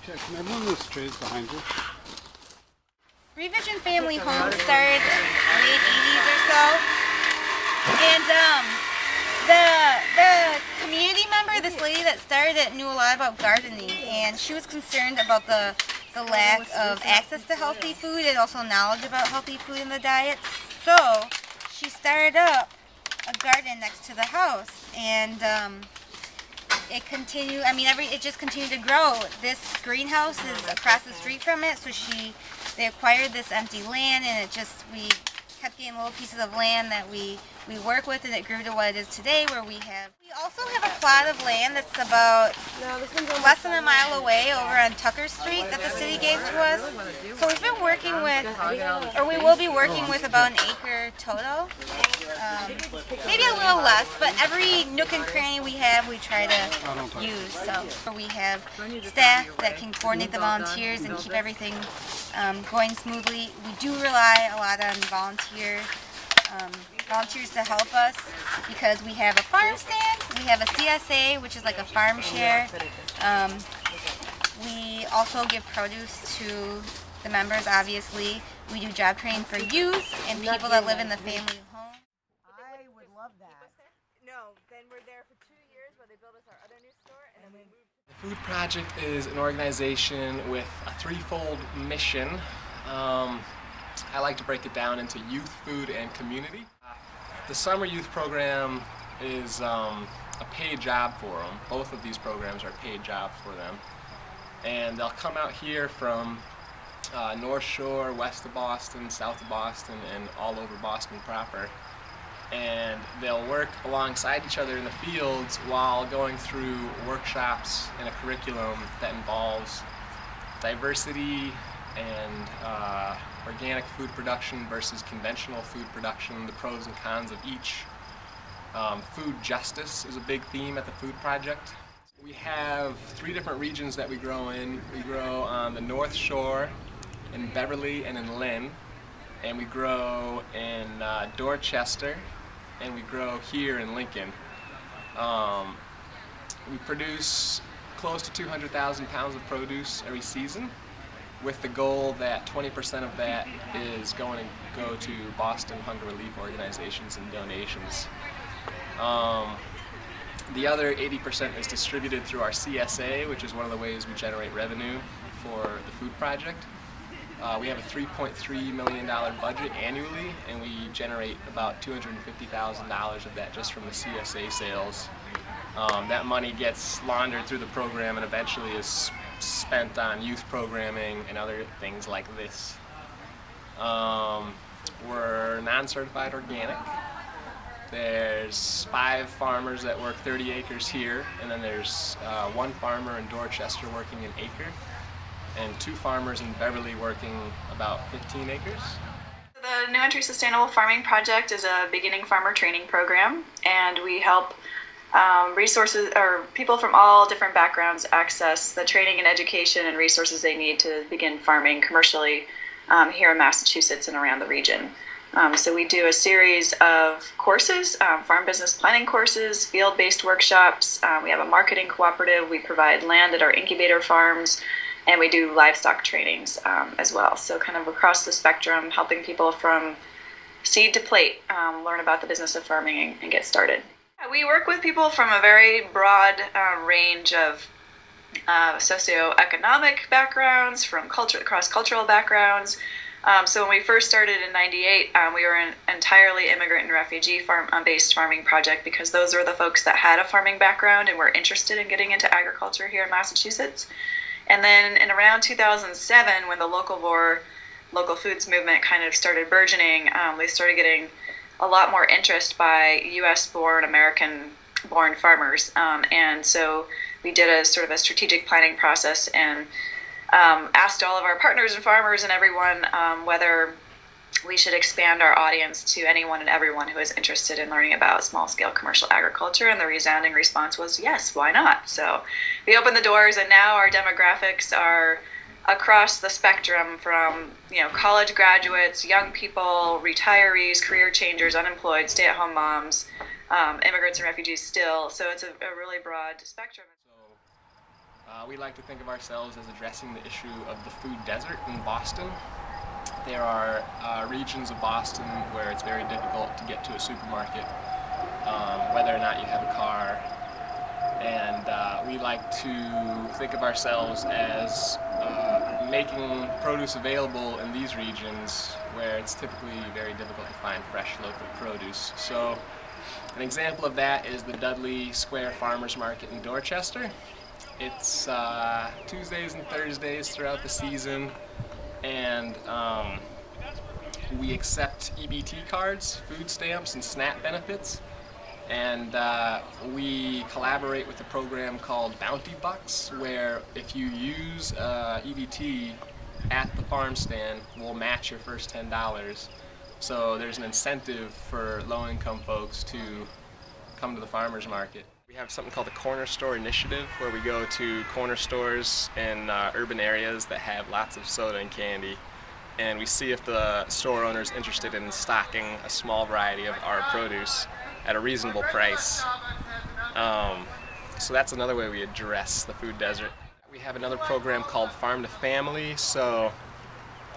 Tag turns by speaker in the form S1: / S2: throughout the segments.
S1: Okay, can I move those trays behind you?
S2: Revision Family Home started late 80s or so, and the community member, this lady that started it, knew a lot about gardening, and she was concerned about the lack of access to healthy food and also knowledge about healthy food in the diet. So she started up a garden next to the house, and it continued. I mean, it just continued to grow. This greenhouse is across the street from it, so they acquired this empty land, and we kept getting little pieces of land that we work with, and it grew to what it is today, where we also have a plot of land that's about less than a mile away over on Tucker Street that the city gave to us. So we've been working with, or we will be working with about an acre total. Maybe a little less, but every nook and cranny we have, we try to use. So we have staff that can coordinate the volunteers and keep everything going smoothly. We do rely a lot on volunteers to help us, because we have a farm stand, we have a CSA, which is like a farm share. We also give produce to the members, obviously. We do job training for youth and people that live in the family home.
S3: I would love that.
S4: No, then we're there for 2 years while they build us our other new store, and then we moved.
S5: The Food Project is an organization with a threefold mission. I like to break it down into youth, food, and community. The summer youth program is a paid job for them. Both of these programs are paid jobs for them. And they'll come out here from North Shore, west of Boston, south of Boston, and all over Boston proper. And they'll work alongside each other in the fields while going through workshops and a curriculum that involves diversity and organic food production versus conventional food production, the pros and cons of each. Food justice is a big theme at the Food Project. We have 3 different regions that we grow in. We grow on the North Shore, in Beverly, and in Lynn. And we grow in Dorchester, and we grow here in Lincoln. We produce close to 200,000 pounds of produce every season, with the goal that 20% of that is going to go to Boston hunger relief organizations and donations. The other 80% is distributed through our CSA, which is one of the ways we generate revenue for the Food Project. We have a $3.3 million budget annually, and we generate about $250,000 of that just from the CSA sales. That money gets laundered through the program and eventually is spent on youth programming and other things like this. We're non-certified organic. There's 5 farmers that work 30 acres here, and then there's 1 farmer in Dorchester working an acre, and 2 farmers in Beverly working about 15 acres.
S4: The New Entry Sustainable Farming Project is a beginning farmer training program, and we help resources or people from all different backgrounds access the training and education and resources they need to begin farming commercially here in Massachusetts and around the region. So we do a series of courses, farm business planning courses, field-based workshops. We have a marketing cooperative. We provide land at our incubator farms, and we do livestock trainings as well. So kind of across the spectrum, helping people from seed to plate learn about the business of farming and get started. We work with people from a very broad range of socioeconomic backgrounds, from cross-cultural backgrounds. So when we first started in '98, we were an entirely immigrant and refugee-based farming project, because those were the folks that had a farming background and were interested in getting into agriculture here in Massachusetts. And then in around 2007, when the local foods movement kind of started burgeoning, we started getting a lot more interest by U.S.-born, American-born farmers. And so we did a sort of a strategic planning process and asked all of our partners and farmers and everyone whether we should expand our audience to anyone and everyone who is interested in learning about small-scale commercial agriculture, and the resounding response was yes, why not? So we opened the doors, and now our demographics are across the spectrum from, college graduates, young people, retirees, career changers, unemployed, stay-at-home moms, immigrants and refugees still. So it's a really broad spectrum.
S5: We like to think of ourselves as addressing the issue of the food desert in Boston. There are regions of Boston where it's very difficult to get to a supermarket, whether or not you have a car. And we like to think of ourselves as making produce available in these regions where it's typically very difficult to find fresh local produce. So an example of that is the Dudley Square Farmers Market in Dorchester. It's Tuesdays and Thursdays throughout the season, and we accept EBT cards, food stamps, and SNAP benefits. And we collaborate with a program called Bounty Bucks, where if you use EBT at the farm stand, we'll match your first $10. So there's an incentive for low-income folks to come to the farmers market. We have something called the Corner Store Initiative, where we go to corner stores in urban areas that have lots of soda and candy, and we see if the store owner is interested in stocking a small variety of our produce at a reasonable price. So that's another way we address the food desert. We have another program called Farm to Family. So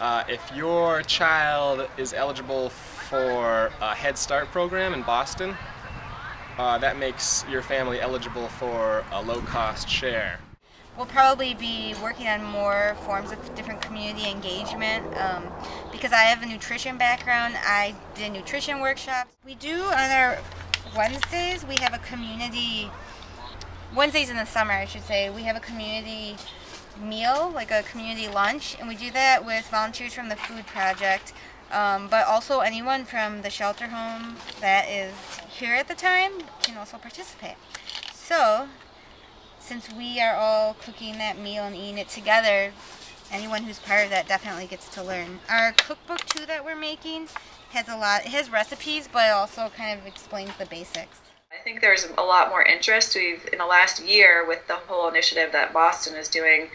S5: if your child is eligible for a Head Start program in Boston, that makes your family eligible for a low-cost share.
S2: We'll probably be working on more forms of different community engagement. Because I have a nutrition background, I did nutrition workshops. We do on our Wednesdays, we have a community, Wednesdays in the summer I should say, we have a community meal, like a community lunch, and we do that with volunteers from the food project, but also anyone from the shelter home that is here at the time can also participate. So, since we are all cooking that meal and eating it together, anyone who's part of that definitely gets to learn. Our cookbook too that we're making has it has recipes, but it also kind of explains the basics.
S4: I think there's a lot more interest. We've, in the last year, with the whole initiative that Boston is doing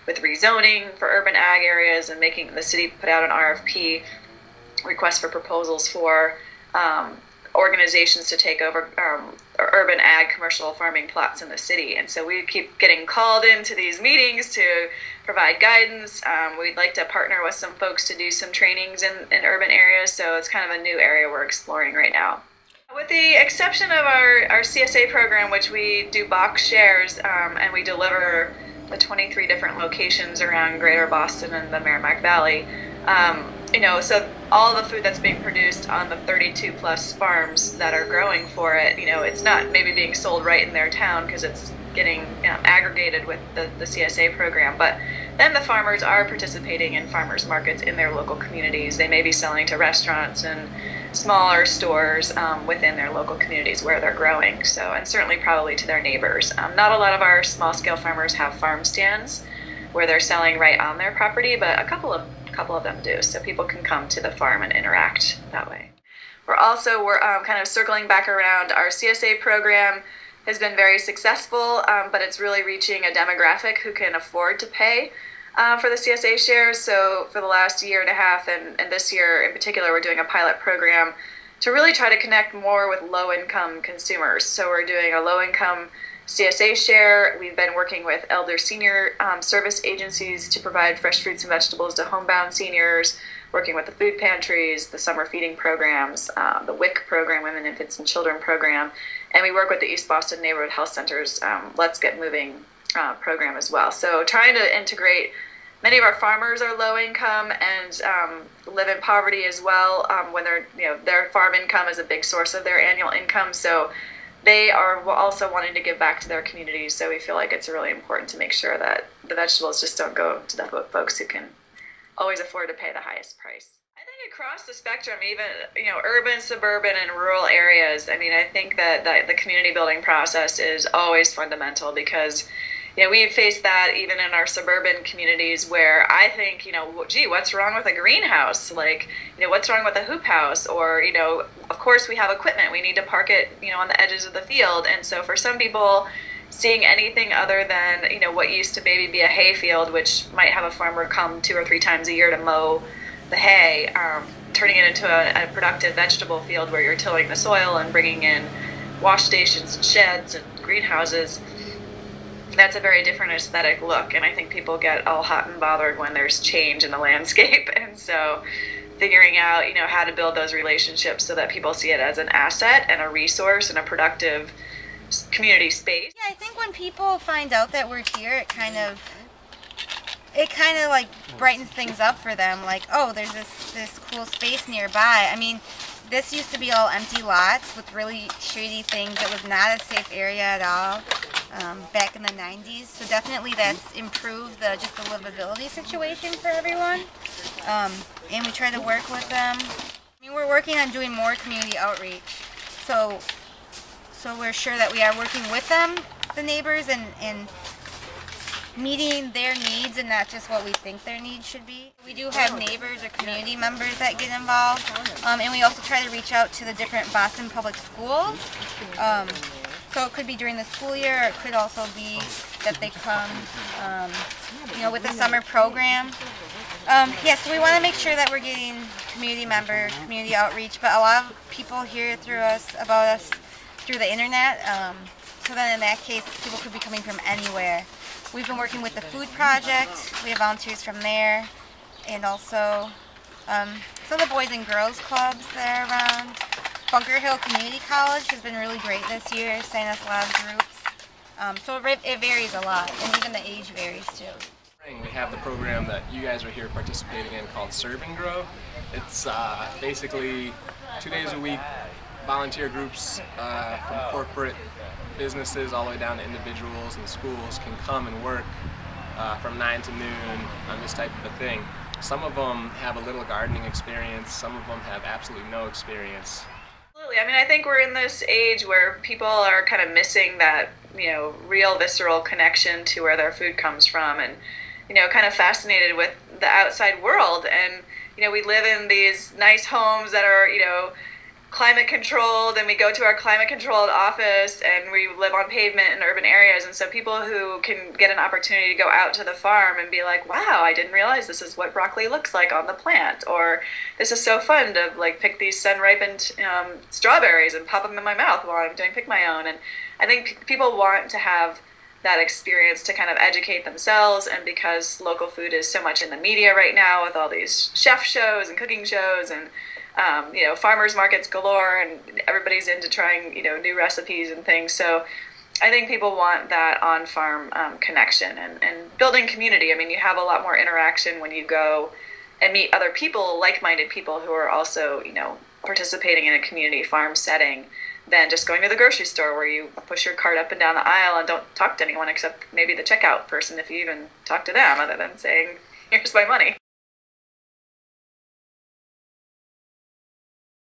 S4: with rezoning for urban ag areas and making the city put out an RFP request for proposals for organizations to take over urban ag commercial farming plots in the city. And so we keep getting called into these meetings to provide guidance. We'd like to partner with some folks to do some trainings in urban areas, so it's kind of a new area we're exploring right now. With the exception of our CSA program, which we do box shares, and we deliver the 23 different locations around Greater Boston and the Merrimack Valley, so all the food that's being produced on the 32 plus farms that are growing for it, it's not maybe being sold right in their town because it's getting aggregated with the CSA program, but then the farmers are participating in farmers markets in their local communities. They may be selling to restaurants and smaller stores within their local communities where they're growing, and certainly probably to their neighbors. Not a lot of our small scale farmers have farm stands where they're selling right on their property, but a couple of them do, so people can come to the farm and interact that way. We're kind of circling back around. Our CSA program has been very successful, but it's really reaching a demographic who can afford to pay for the CSA shares. So for the last year and a half, and this year in particular, we're doing a pilot program to really try to connect more with low-income consumers. So we're doing a low-income CSA share. We've been working with elder senior service agencies to provide fresh fruits and vegetables to homebound seniors, working with the food pantries, the summer feeding programs, the WIC program, Women, Infants, and Children program, and we work with the East Boston Neighborhood Health Center's Let's Get Moving program as well. So trying to integrate, many of our farmers are low income and live in poverty as well, when their farm income is a big source of their annual income. So they are also wanting to give back to their communities. So we feel like it's really important to make sure that the vegetables just don't go to the folks who can always afford to pay the highest price. I think across the spectrum, even urban, suburban, and rural areas, I think that the community building process is always fundamental, because we've faced that even in our suburban communities where I think, gee, what's wrong with a greenhouse? What's wrong with a hoop house? Or, of course we have equipment. We need to park it, on the edges of the field. And so for some people, seeing anything other than, what used to maybe be a hay field, which might have a farmer come 2 or 3 times a year to mow the hay, turning it into a productive vegetable field where you're tilling the soil and bringing in wash stations and sheds and greenhouses. that's a very different aesthetic look, and I think people get all hot and bothered when there's change in the landscape. And so figuring out, you know, how to build those relationships so that people see it as an asset and a resource and a productive community space.
S2: Yeah, I think when people find out that we're here, it kind of like brightens things up for them. Like, oh, there's this cool space nearby. I mean, this used to be all empty lots with really shady things. It was not a safe area at all back in the 90s. So definitely that's improved just the livability situation for everyone. And we try to work with them. I mean, we're working on doing more community outreach. So we're sure that we are working with them, the neighbors, and meeting their needs and not just what we think their needs should be. We do have neighbors or community members that get involved, and we also try to reach out to the different Boston public schools. So it could be during the school year, or it could also be that they come, you know, with the summer program. Yeah, so we want to make sure that we're getting community outreach, but a lot of people hear about us through the internet. So then in that case, people could be coming from anywhere. We've been working with the Food Project. We have volunteers from there, and also some of the Boys and Girls Clubs that are around. Bunker Hill Community College has been really great this year, sending us a lot of groups. So it varies a lot, and even the age varies too.
S5: We have the program that you guys are here participating in called Serve and Grow. It's basically 2 days a week, volunteer groups from corporate businesses all the way down to individuals and schools can come and work from 9 to noon on this type of a thing. Some of them have a little gardening experience, some of them have absolutely no experience.
S4: Absolutely. I mean, I think we're in this age where people are kind of missing that, you know, real visceral connection to where their food comes from, and, you know, kind of fascinated with the outside world. And, you know, we live in these nice homes that are, you know, climate controlled, and we go to our climate controlled office, and we live on pavement in urban areas. And so people who can get an opportunity to go out to the farm and be like, wow, I didn't realize this is what broccoli looks like on the plant, or this is so fun to like pick these sun-ripened strawberries and pop them in my mouth while I'm doing pick my own. And I think people want to have that experience to kind of educate themselves, and because local food is so much in the media right now with all these chef shows and cooking shows and you know, farmers markets galore, and everybody's into trying, you know, new recipes and things. So I think people want that on-farm connection and building community. I mean, you have a lot more interaction when you go and meet other people, like-minded people who are also, you know, participating in a community farm setting than just going to the grocery store where you push your cart up and down the aisle and don't talk to anyone except maybe the checkout person, if you even talk to them, other than saying, here's my money.